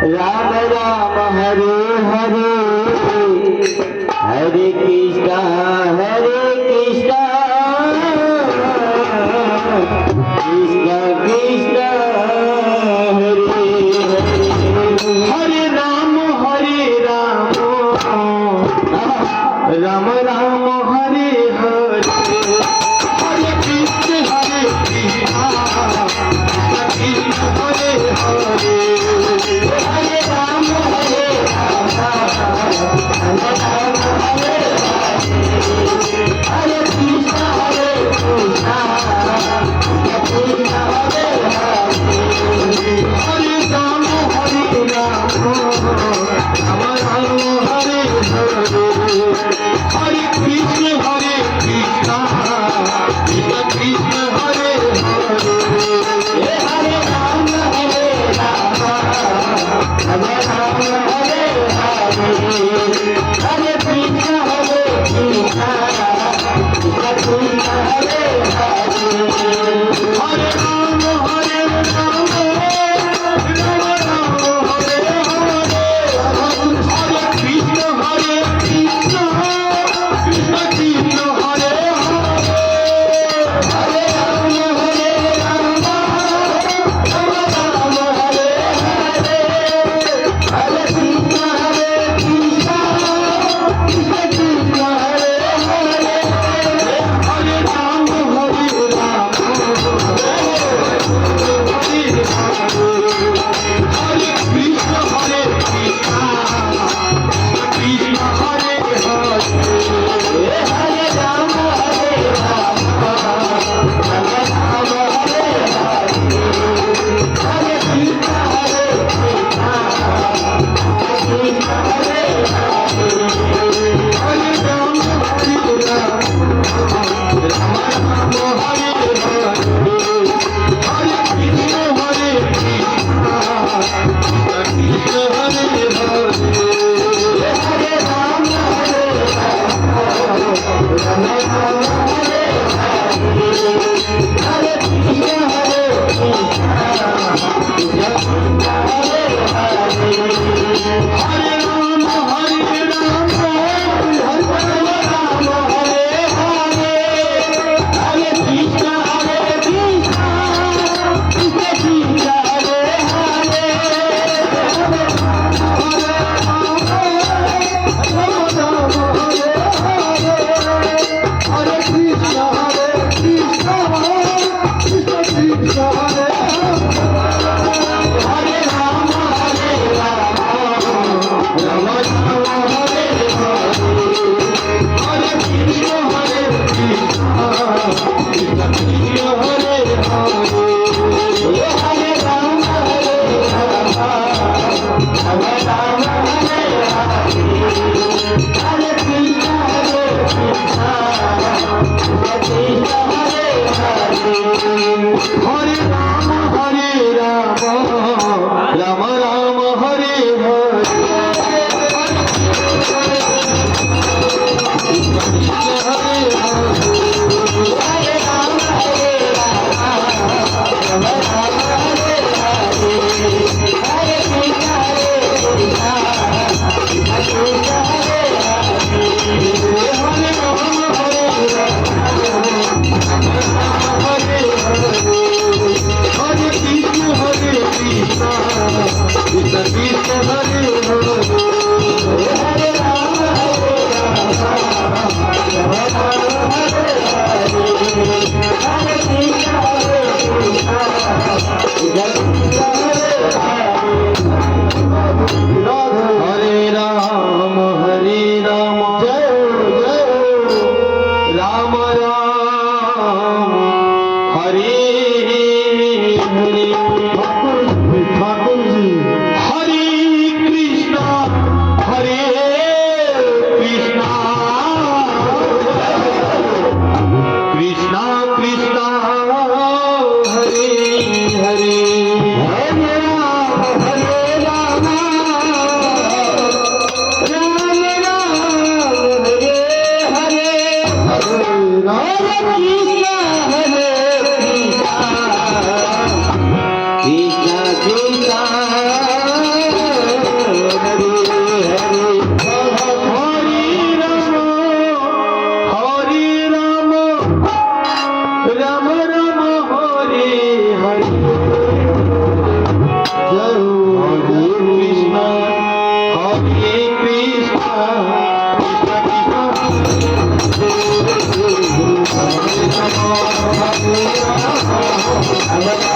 Ram Ram Hare Hare Hare Krishna Krishna Krishna Hare Hare Hare Ram Ram Ram Hare Hare Hare Krishna Krishna Krishna Hare Hare Hare Ram Hare Krishna Krishna Krishna Hare Hare Hare Ram Ram Hare Hare Hare Krishna Krishna Krishna Krishna Hare Hare Hare Ram Hare Hare Krishna Krishna Krishna Krishna Hare Hare Hare Ram Hare Ram Hare Hare Hare Krishna Krishna Krishna Krishna Hare Hare Hare Ram Hare Ram Hare Hare Hare Krishna Krishna Krishna Krishna Hare Hare Hare Ram Hare Ram Hare Krishna Krishna Krishna Hare Hare Hare Ram Hare Ram Hare Hare Krishna Krishna Hare Hare Ram Hare Ram Ram Ram Hare Hare Hare Krishna Krishna Hare Hare Hare Ram Hare Ram Hare Hare Krishna Krishna Hare Hare Hare Ram Hare Ram Ram Hare Hare Hare Krishna Krishna Krishna Hare Hare Hare Krishna Krishna Krishna Krishna Hare Hare Ram Hare Ram Ram Ram Hare Hare Hare Krishna Krishna Krishna Krishna Hare Hare Hare Ram Hare Ram Ram Ram Hare Hare Hare Krishna Krishna Krishna Hare Hare Hare Ram Ram Ram Hare Hare Hare Ram Hare Ram Ram Hare Hare Hare Krishna Krishna Krishna Hare Hare Hare Ram Hare Ram Hare Hare Hare Krishna Krishna Krishna Krishna Hare Hare Hare Ram Hare Ram Ram Ram Hare Hare Hare Krishna Krishna Hare Hare Ram Jai Jai Ram Ram Hare Hare Thakur ji Hare Krishna Hare